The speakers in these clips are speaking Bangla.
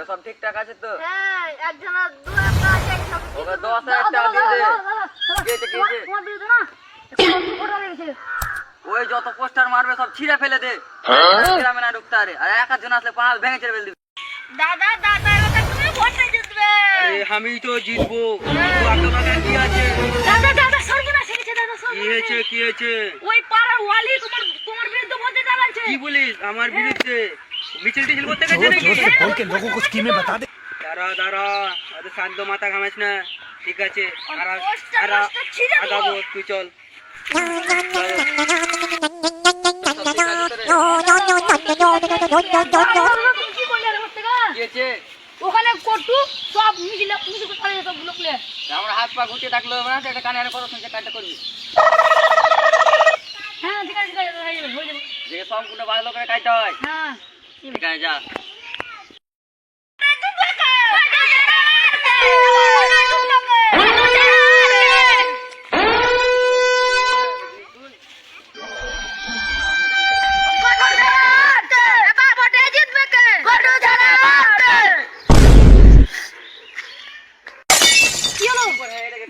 সব ঠিকঠাক আছে তো? হ্যাঁ, একজনা 2 টাকা আছে সব। ওকে 10,000 টাকা দিয়ে দে। কি হয়েছে? তোমার বিরুদ্ধে না একটু ফটো লেগেছে। ওই যত পোস্টার মারবে সব ছিঁড়ে ফেলে দে। গ্রামে না ঢুকতে আরে। আর একজন আসলে পাঁচ ভেঙে ছেড়ে ফেলে দিবি। দাদা দাদা এবার তুমি ভোটে জিতবে। আরে আমি তো জিতবো। এত টাকা কি আছে? দাদা দাদা সর্বনাশ হয়েছে দাদা সর্বনাশ। কি হয়েছে কি হয়েছে? ওই পাড়ার ওয়ালি তোমার বিরুদ্ধে বলতে চালাচ্ছে। কি বলিস আমার বিরুদ্ধে? মিছিল টিছিল করতে গেছে নাকি? बोल के लोगों को स्कीमें बता दे। দাঁড়া দাঁড়া আরে শান্ত মাথা ঘামাস না। ঠিক আছে আর পোস্টার ছিঁড়ে দেবো। আগাবো তুই চল। কি করলে রে বস্তিকা? কি হয়েছে? ওখানে কটু সব মিছিলে পুলিশ পালিয়ে সব লোকলে। আমার হাত পা গুটিয়ে থাকলো না একটা কানে আর কথা শুনছে কাজটা করবি। হ্যাঁ ঠিক আছে হয়ে যাবে। যে সম্পূর্ণ ভালো করে কাজটা হয়। হ্যাঁ ঠিক আছে যা।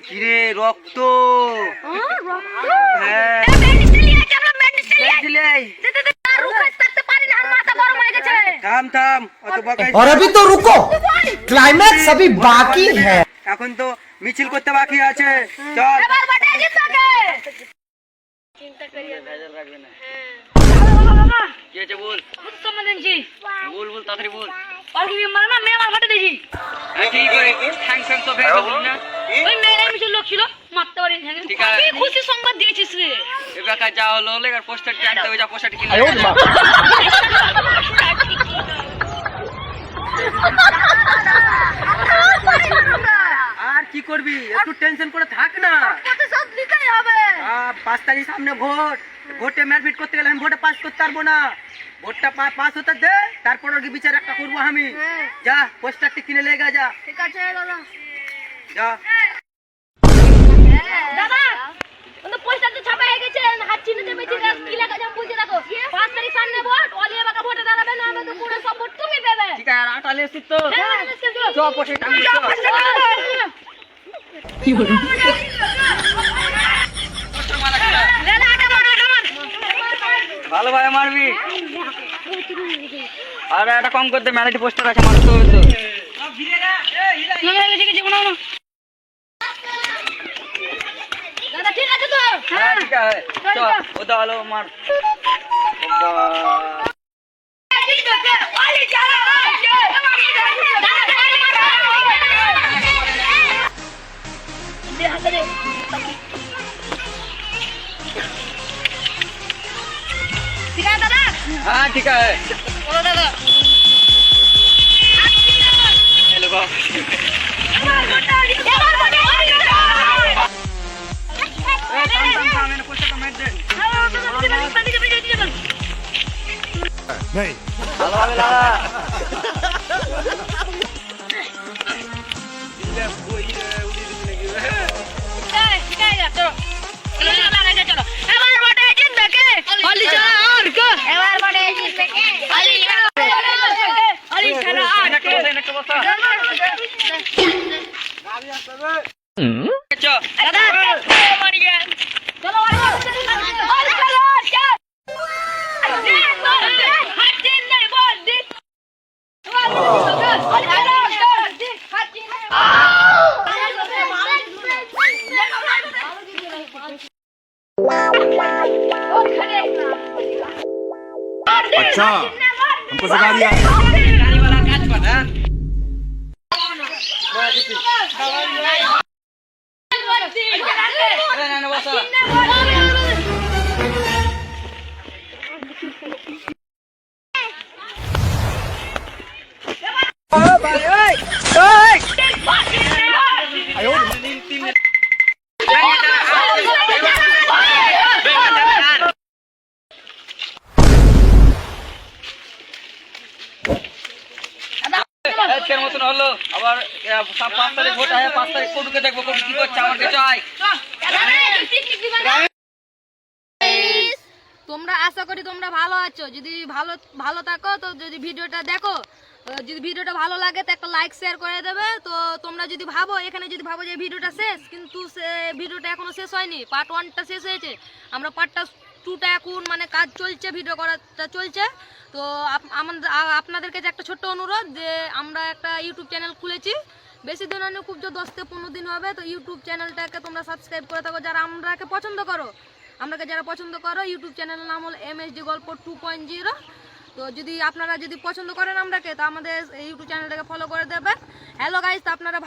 কিরে রক্ত? হ্যাঁ থাম থাম অত বকাই। और अभी तो रुको, क्लाइमैक्स अभी बाकी है। এখন তো মিছিল করতে বাকি আছে চল। ভেজাল রাখবে না। কি হয়েছে বল? বল বল তাড়াতাড়ি বল। হ্যাঁ, ঠিক করে ঠ্যাং ঠ্যাং তো ভেঙে বল না। ঠিক আছে। খুশি সংবাদ দিয়েছিস রে। এবার যা হলো হলো এবার পোস্টার টানতে হবে যা পোস্টারটি কিনে। আর কি করবি একটু টেনশন করে থাক না। 5 তারিখ সামনে ভোট। ভোটে মারপিট করতে গেলে আমি ভোটে পাস করতে পারবো না। ভোটটা পাস হতে দে তারপর ওর বিচার একটা করবো আমি। যা পোস্টারটি কিনে লেগে যা। ঠিক আছে দাদা। যা। দাদা ওটা পোস্টার তো ছাপা হয়ে গেছে হাত চিহ্নতে বেঁচে কি লেখা যাম বলতে দেখো 5 তারিখ সামনে ভোট অলিয়ে বাকা ভোটে দাঁড়াবে না আমাদের পুরো সব ভোট তুমি দেবে। ঠিক আছে আর আটালে এসছিস তো চ পোস্টার টাঙ্গি চ। কি হলো? পোস্টার মারা কি? ভালোভাবে মারবি। আর একটা কম করতে ম্যানেজ পোস্টার আছে মারতে হবে তো। দাদা ঠিক আছে তো? হ্যাঁ ঠিক আছে চল ওটা হলো মার। ঠিক আছে দাদা। হ্যাঁ ঠিক আছে বলো দাদা। হ্যালো বাপ। পোস্টারটা মেরে দে। नहीं ভালোভাবে লাগা। একটা বস্তা। চ। अच्छा हमको सिखा दिया। গাড়ি वाला কাজ পাঠান। না না বসা। এর মতন হলো আবার 5 তারিখ ভোট আছে 5 তারিখ কোটুকে দেখবো কোটু কি করছে আমার কাছে আয়। তোমরা আশা করি তোমরা ভালো আছো। যদি ভালো থাকো তো যদি ভিডিওটা দেখো যদি ভিডিওটা ভালো লাগে তো একটা লাইক শেয়ার করে দেবে। তো তোমরা যদি ভাবো এখানে যদি ভাবো যে ভিডিওটা শেষ, কিন্তু ভিডিওটা এখনো শেষ হয়নি, পার্ট 1টা শেষ হয়েছে, আমরা পার্টটা 2টা এখন মানে কাজ চলছে, ভিডিও করাটা চলছে। তো আপনাদের কাছে একটা ছোট্ট অনুরোধ যে আমরা একটা ইউটিউব চ্যানেল খুলেছি, বেশি দিন হয়নি, খুব জোর 10 থেকে 15 দিন হবে। তো ইউটিউব চ্যানেলটাকে তোমরা সাবস্ক্রাইব করে থাকো যারা আমরাকে পছন্দ করো, যারা পছন্দ করো। ইউটিউব চ্যানেলের নাম হলো MSD গল্প 2.0। তো যদি আপনারা যদি পছন্দ করেন আমরাকে, তো আমাদের ইউটিউব চ্যানেলটাকে ফলো করে দেবেন। হ্যালো গাইস, তো আপনারা